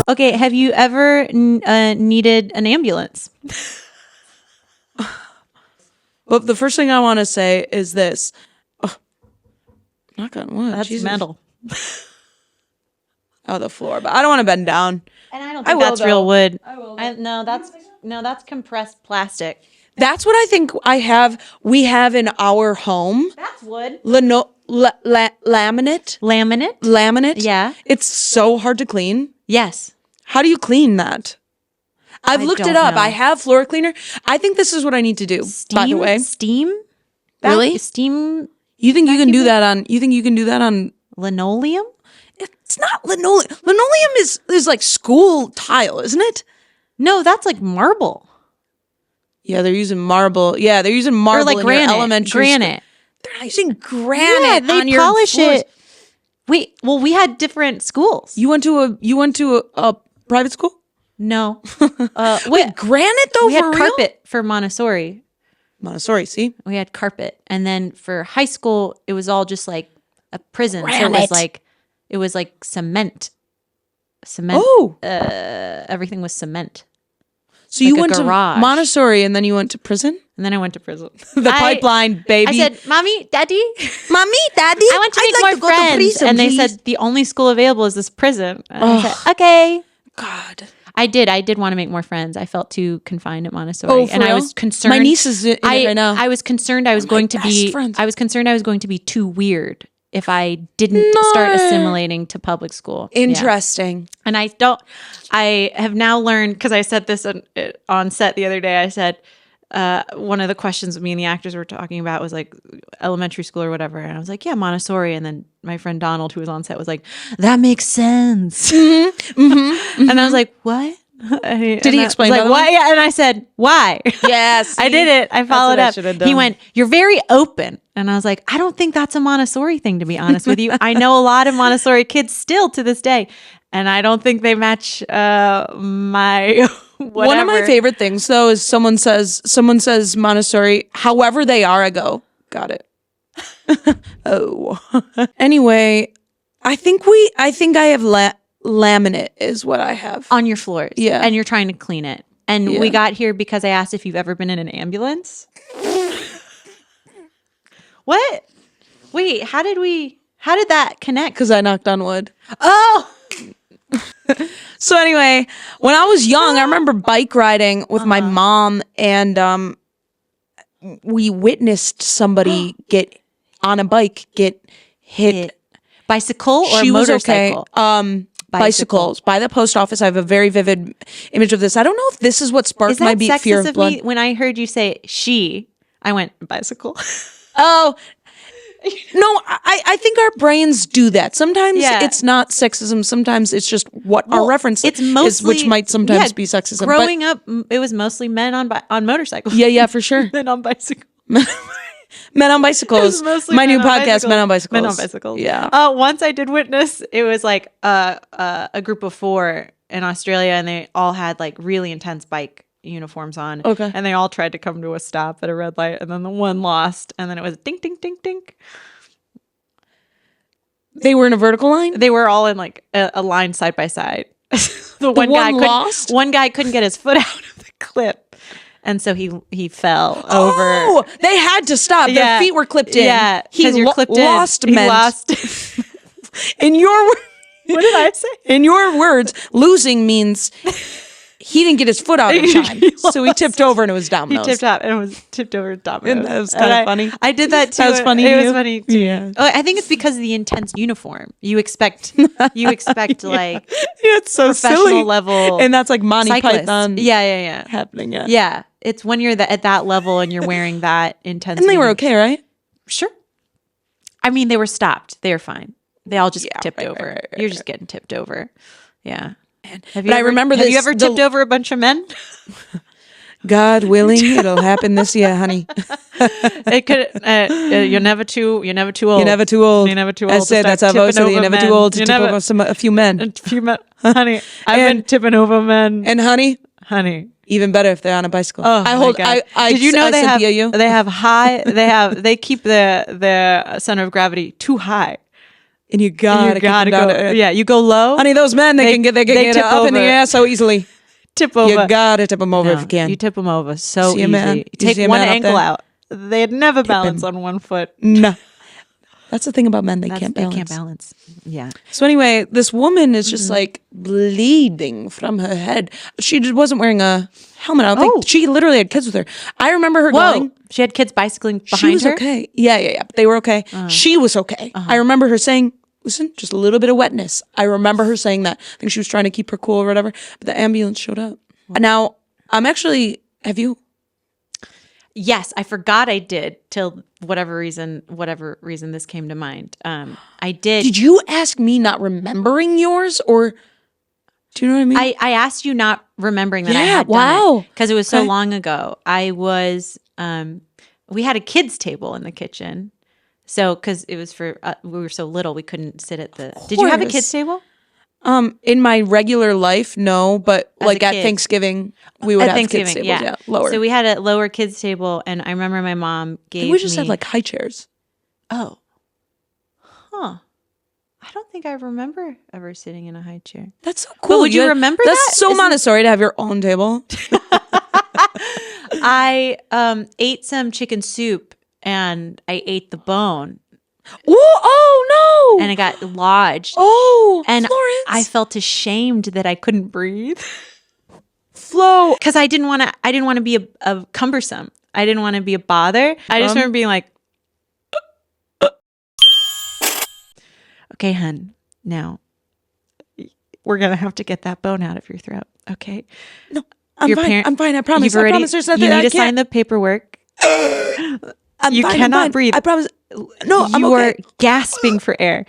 Okay, have you ever needed an ambulance? Well, the first thing I want to say is this. Oh, knock on wood. That's Jesus. metal. Oh, the floor. But I don't want to bend down. And I don't think that's real wood. No, that's compressed plastic. That's what I think we have in our home. That's wood. Laminate. Laminate? Yeah. It's so hard to clean. Yes. How do you clean that? I've looked it up. know. I have floor cleaner. I think this is what I need to do. By the way, Steam? Really? Steam you think you can do that on? You think you can do that on linoleum? It's not linoleum. Linoleum is like school tile, isn't it? No, that's like marble. Yeah, they're using marble. Yeah, they're using marble Or like in granite. your elementary Granite. They're not using granite. Yeah, they polish it. We had different schools. You went to a private school? No. Wait, granite though? We had for real? carpet for Montessori. Montessori, see? We had carpet, and then for high school, it was all just like a prison. Granite. So it was like cement. Cement. Oh, Everything was cement. so like you a went garage. to Montessori and then you went to prison? And then I went to prison. The pipeline, baby. I said, "Mommy, Daddy, Mommy, Daddy, I want to make more friends." And they said the only school available is this prison. And I said, "Okay." God. I did want to make more friends. I felt too confined at Montessori, Oh, for and I real? was concerned. My niece is in it right now. I was concerned I was going to be. friends. I was concerned I was going to be too weird if I didn't start assimilating to public school. Yeah. Interesting. And I have now learned, because I said this on set the other day. I said one of the questions me and the actors were talking about was like elementary school or whatever, and I was like, yeah, Montessori. And then my friend Donald, who was on set, was like, that makes sense. And I was like, what? Did he explain? Like, why? Yeah, and I said, why? Yes, I did it. I followed what I up. should've done. He went, you're very open. And I was like, I don't think that's a Montessori thing, to be honest with you. I know a lot of Montessori kids still to this day, and I don't think they match my whatever. One of my favorite things though is someone says Montessori, however they are, I go, got it. Oh. Anyway, I think I have laminate is what I have. On your floors. Yeah. And you're trying to clean it. And Yeah. we got here because I asked if you've ever been in an ambulance. What? Wait, how did that connect? Because I knocked on wood. Oh! So anyway, when I was young, I remember bike riding with my mom, and we witnessed somebody get on a bike get hit. Bicycle or She was motorcycle? okay. Bicycles by the post office. I have a very vivid image of this. I don't know if this is what sparked Is that my sexist fear of blood. me? When I heard you say she, I went bicycle. Oh, no, I think our brains do that. Sometimes it's not sexism. Sometimes it's just what our reference it's is, mostly, which might sometimes be sexism. Growing up, it was mostly men on motorcycles. Yeah, for sure. Men on bicycles. Men on bicycles. My new podcast, Men on Bicycles. Men on bicycles. Yeah. Once I did witness, it was like a group of 4 in Australia, and they all had like really intense bike uniforms on. Okay. And they all tried to come to a stop at a red light, and then the one lost, and then it was ding, ding, ding, ding. They were in a vertical line? They were all in like a line side by side. The one guy lost? One guy couldn't get his foot out of the clip. And so he fell over. Oh, they had to stop. Their feet were clipped in. Yeah, he lost. He lost. In your What did I say? In your words, losing means he didn't get his foot out in time. So he tipped over and it was dominoes. He tipped up and it was tipped over dominoes. And that was kind of funny. I did that too. That was funny. It was funny too. Yeah. Oh, I think it's because of the intense uniform. You expect like it's so professional silly. level, And that's like Monty cyclists. Python. Yeah. Happening. Yeah. Yeah. It's when you're at that level and you're wearing that intense. And they were okay, right? Sure. I mean, they were stopped. They were fine. They all just tipped right, over. right, You're just getting tipped over. Yeah. But I remember Have this. you ever tipped over a bunch of men? God willing, it'll happen this year, honey. It could. You're never too old. You're never too old. You're never too old. I said that's how I said. You're never too old to tip over a few men. A few men, honey. I've been tipping over men. And honey, even better if they're on a bicycle. Oh, my God. Did you know they have high? They keep their center of gravity too high. And you gotta keep them down go. to earth. Yeah, you go low. Honey, those men, they can get tip up in the over. air so easily. Tip over. You gotta tip them over if you can. You tip them over so See a man? easy. You see Take a one man up ankle there? out. They'd never balance on one foot. No. That's the thing about men. They can't balance. They can't balance. Yeah. So anyway, this woman is just like bleeding from her head. She just wasn't wearing a helmet. I don't think she literally had kids with her. I remember her going. She had kids bicycling behind She was her? okay. Yeah. They were okay. She was okay. I remember her saying, listen, just a little bit of wetness. I remember her saying that. I think she was trying to keep her cool or whatever. But the ambulance showed up. Now, have you? Yes, I forgot I did till whatever reason this came to mind. I did. Did you ask me not remembering yours, or do you know what I mean? I asked you not remembering that I had done it because it was so long ago. I was we had a kids table in the kitchen. So because it was for we were so little we couldn't sit at the. Did you have a kids table? In my regular life, no, but As like a at kid. Thanksgiving, we would have kids tables, yeah, lower. So we had a lower kids table, and I remember my mom gave we just me. had like high chairs. Oh, huh. I don't think I remember ever sitting in a high chair. That's so cool. But would you remember that? That's so Montessori to have your own table. I ate some chicken soup and I ate the bone. Oh no! And it got lodged. Oh, and Florence. I felt ashamed that I couldn't breathe. Flo, because I didn't want to be a cumbersome. I didn't want to be a bother. I just remember being like, okay, hun, now we're gonna have to get that bone out of your throat. Okay? No, I'm fine. I'm fine. I promise. I promise. There's nothing. You need I to sign the paperwork. You cannot breathe. I promise. No, I'm you okay. are gasping for air.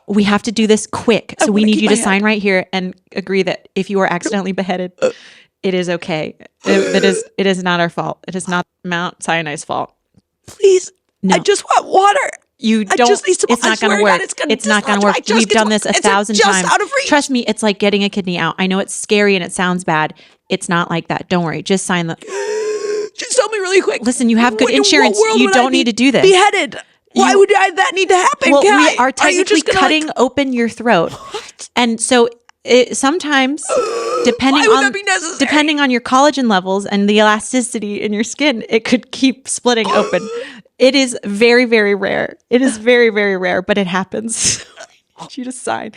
We have to do this quick. So we need you to sign right here and agree that if you are accidentally beheaded, it is okay. It is not our fault. It is not Mount Sinai's fault. Please. No. I just want water. You don't. It's not going to work. It's not going to work. We've done this 1,000 times. Out of reach. Trust me, it's like getting a kidney out. I know it's scary and it sounds bad. It's not like that. Don't worry. Just sign the. Just tell me really quick. Listen, you have good insurance. You don't need to do this. Beheaded. Why would that need to happen? Well, we are technically cutting open your throat. What? And so sometimes, depending on your collagen levels and the elasticity in your skin, it could keep splitting open. It is very, very rare. It is very, very rare, but it happens. I need you to sign.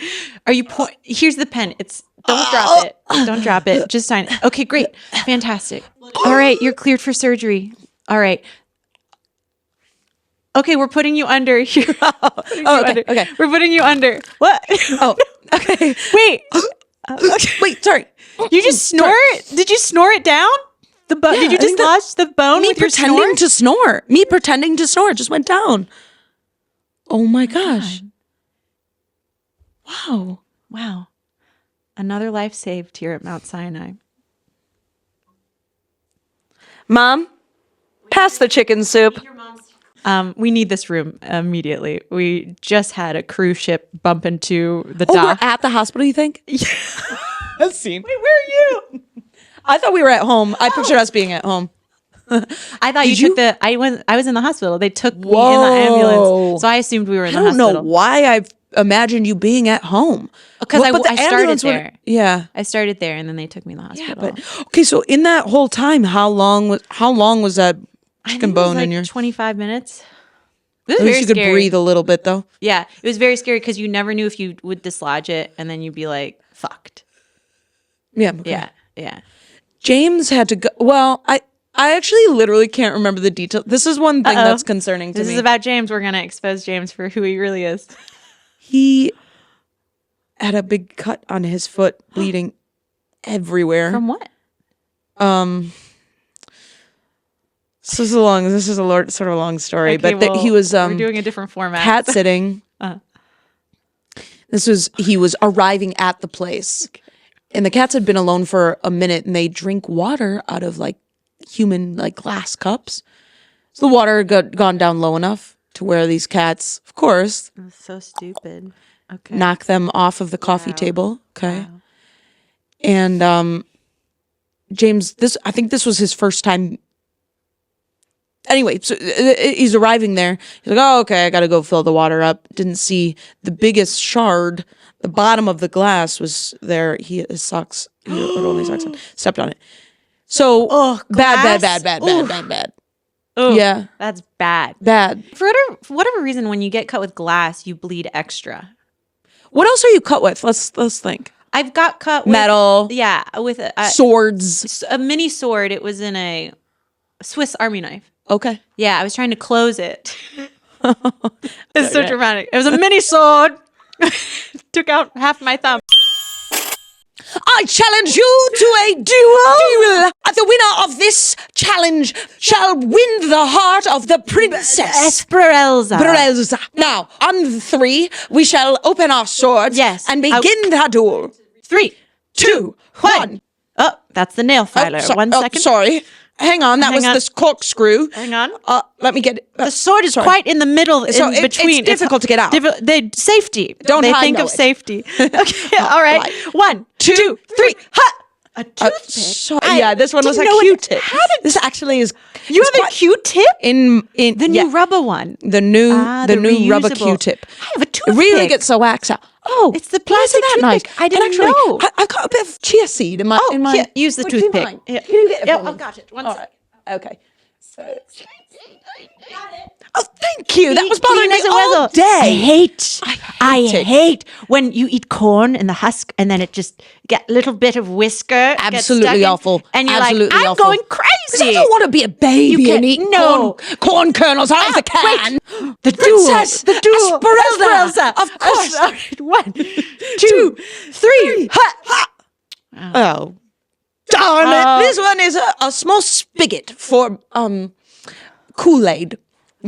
Here's the pen. Don't drop it. Don't drop it. Just sign it. Okay, great. Fantastic. All right, you're cleared for surgery. All right. Okay, we're putting you under here. Okay. We're putting you under. What? Oh, okay. Wait. Wait, sorry. You just snore it? Did you snore it down? The bone? Yeah, did you dislodge the bone with your snore? Me pretending to snore just went down. Oh my gosh. God. Wow. Another life saved here at Mount Sinai. Mom, pass the chicken soup. We need this room immediately. We just had a cruise ship bump into the Oh, dock. we're at the hospital, you think? Yeah. Wait, where are you? I thought we were at home. I pictured us being at home. I thought you took the. I was in the hospital. They took me in the ambulance, so I assumed we were in the hospital. I don't know why I imagined you being at home. Because I started there. Yeah, I started there, and then they took me to the hospital. Yeah, but okay. So in that whole time, how long was that chicken bone in your? 25 minutes. It was At least you scary. could breathe a little bit, though. Yeah, it was very scary because you never knew if you would dislodge it, and then you'd be like fucked. Yeah. Okay. Yeah. James had to go. Well, I actually literally can't remember the detail. This is one thing that's concerning to me. This is about James. We're going to expose James for who he really is. He had a big cut on his foot, bleeding everywhere. From what? This is a sort of a long story, Okay, but he was we're doing a different format. cat sitting. He was arriving at the place. Okay. And the cats had been alone for a minute, and they drink water out of like human like glass cups. So the water had gone down low enough to where these cats, of course, so stupid. Okay. knock them off of the coffee table. Okay. Wow. And James, I think this was his first time Anyway, so he's arriving there. He's like, oh, okay, I got to go fill the water up. Didn't see the biggest shard. The bottom of the glass was there. His socks, he had only socks on, stepped on it. So bad. Oh, Yeah. that's bad. Bad. For whatever reason, when you get cut with glass, you bleed extra. What else are you cut with? Let's think. I've got cut with Metal. Yeah, with Swords. a mini sword. It was in a Swiss Army knife. Okay. Yeah, I was trying to close it. It's so dramatic. It was a mini sword. Took out half my thumb. I challenge you to a duel. The winner of this challenge shall win the heart of the princess. Esperelza. Now, on 3, we shall open our swords and begin the duel. 3, 2, 1. Oh, that's the nail filer. 1 second. Sorry. Hang on, that was this corkscrew. Hang on. Let me get it. The sword is quite in the middle, So in between. It's difficult to get out. Safety. Don't They I think know of it. safety. Okay, all right. 1, 2, 3. Ha! A toothpick. Yeah, this one was a Q-tip. This actually is. You have a Q-tip? In The new rubber one. The new rubber reusable. Q-tip. I have a toothpick. It really gets the wax out. Oh, It's the plastic isn't that toothpick. nice? I didn't and actually, know. I got a bit of chia seed in my. Here, use the Would you toothpick. mind? Yeah. Can you get it Yeah, for me? I've got it. One All sec. right. Okay. So. Oh, thank you. That was bothering me Clean as a all whistle. day. I hate when you eat corn and the husk and then it just get a little bit of whisker. gets Absolutely stuck in, awful. And you're Absolutely like, I'm awful. going 'Cause crazy. I don't want to be a baby You and eat corn kernels out of the can. The Princess, duel. The duel. Esperelza. Of course. All right. 1, 2, 3. Ha! Oh, darn it! This one is a small spigot for Kool-Aid.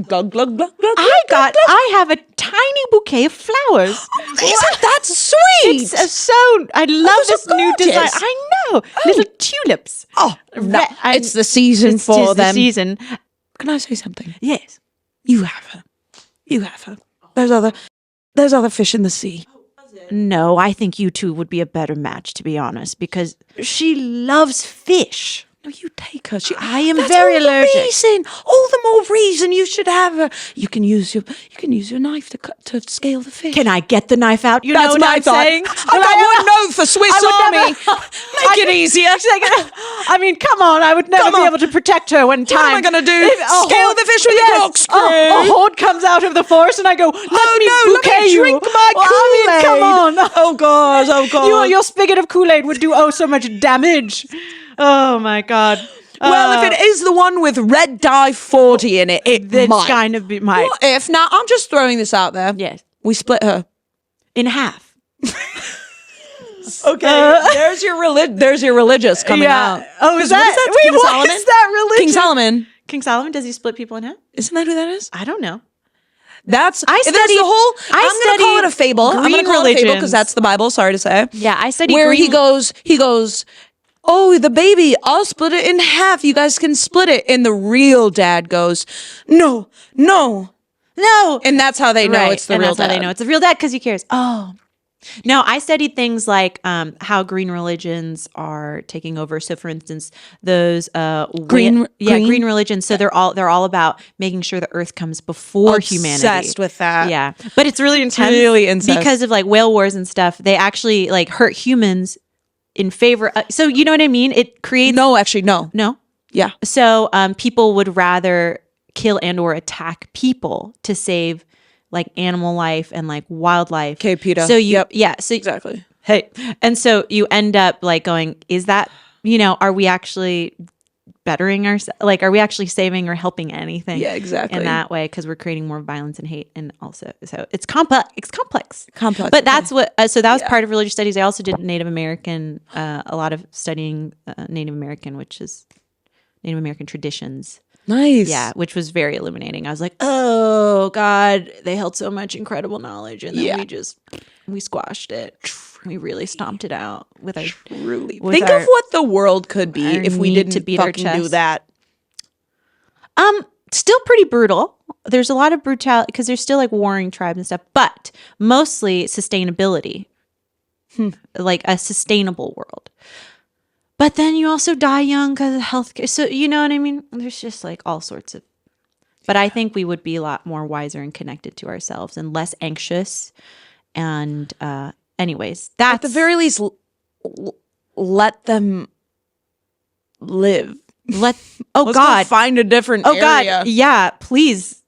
Glug glug glug glug. I have a tiny bouquet of flowers. Isn't that sweet? It's I love those this are new design. gorgeous. I know. Little tulips. Oh, no, Red- it's the season It's for the them. season. Can I say something? Yes. You have her. You have her. There's other fish in the sea. No, I think you two would be a better match, to be honest, because she loves fish. No, you take her. I am That's very all the allergic. reason. All the more reason you should have her. You can use your knife to scale the fish. Can I get the knife out? You know That's what my I'm thought. saying? I've got one note for Swiss Army. Make it easier. I mean, come on. I would never Come be on. able to protect her when time. What am I going to do? If a Scale horde- the fish with a corkscrew. A horde comes out of the forest and I go, let me bouquet you. drink my Well, Kool-Aid. I mean, come on. Oh, God. Oh, God. Your spigot of Kool-Aid would do so much damage. Oh, my God. Well, if it is the one with red dye 40 in it, it might. kind of might. What if? Now, I'm just throwing this out there. Yes. We split her. In half. Okay, there's your religious coming out. Oh, is What that? is that? Wait, King what Solomon? is that religion? King Solomon. King Solomon, does he split people in half? Isn't that who that is? I don't know. That's I there's studied- the whole. I I'm going to call it a fable. I'm going to green call it a fable religions. because that's the Bible. Sorry to say. Yeah, I studied Where green. he goes. Oh, the baby! I'll split it in half. You guys can split it. And the real dad goes, no, No. and that's how they know Right, it's the and real that's dad. how they know it's the real dad because he cares. Oh. No, I studied things like how green religions are taking over. So, for instance, those Green- green religions. So they're all about making sure the Earth comes before humanity. Obsessed with that. Yeah, but it's really intense. really incest. because of like whale wars and stuff. They actually like hurt humans in favor. So you know what I mean? It creates No, actually, no. no. Yeah. So people would rather kill and or attack people to save like animal life and like wildlife. Okay, PETA. So you, Yep. yeah. So Exactly. hey, and so you end up like going, is that, are we actually bettering ourselves? Like, are we actually saving or helping anything? Yeah, exactly. In that way, because we're creating more violence and hate, and also, so it's complex. It's complex. Complex, But okay. that's what. So that was part of religious studies. I also did Native American. A lot of studying Native American, which is Native American traditions. Nice. Yeah, which was very illuminating. I was like, oh God, they held so much incredible knowledge, and then we squashed it. We really stomped it out with our Truly. with Think our- of what the world could be our if we need didn't to beat our fucking do chest. that. Still pretty brutal. There's a lot of brutality because there's still like warring tribes and stuff, but mostly sustainability, like a sustainable world. But then you also die young because of healthcare. So you know what I mean? There's just like all sorts of But I think we would be a lot more wiser and connected to ourselves and less anxious. And anyways, that's... At the very least, let them live. Let's God. go find a different area. God. Yeah, please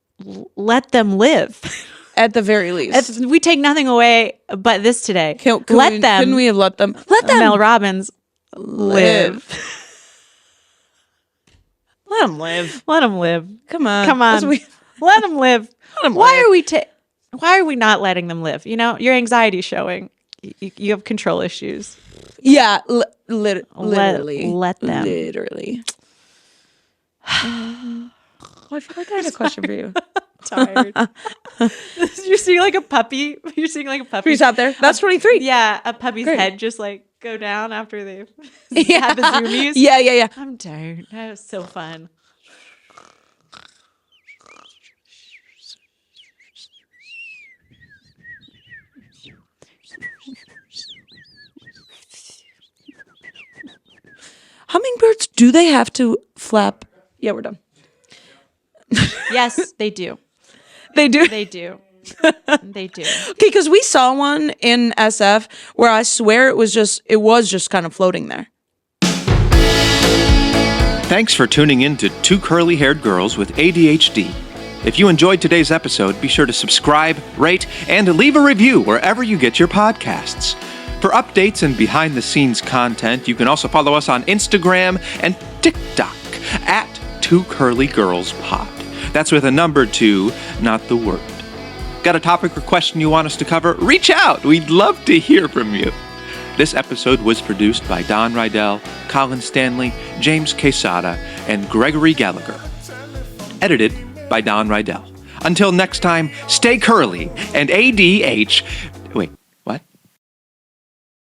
let them live. At the very least. We take nothing away but this today. Couldn't we have let them? Let them. Mel Robbins live. Let them live. Let them live. Come on. Let them live. Why are we not letting them live? You know, your anxiety's showing. You have control issues. Yeah, literally. Let them. Literally. I feel like I had a question for you. Tired. You're seeing like a puppy. You're seeing like a puppy. Who's out there? That's 23. Yeah, a puppy's head just like go down after they've had the zoomies. Yeah. I'm tired. That was so fun. Hummingbirds, do they have to flap? Yeah, we're done. Yes, they do. They do? They do. They do. Okay, because we saw one in SF where I swear it was just kind of floating there. Thanks for tuning in to Two Curly-Haired Girls with ADHD. If you enjoyed today's episode, be sure to subscribe, rate, and leave a review wherever you get your podcasts. For updates and behind-the-scenes content, you can also follow us on Instagram and TikTok at Two Curly Girls Pod. That's with a number 2, not the word. Got a topic or question you want us to cover? Reach out. We'd love to hear from you. This episode was produced by Don Rydell, Colin Stanley, James Quesada, and Gregory Gallagher. Edited by Don Rydell. Until next time, stay curly and ADH... Wait.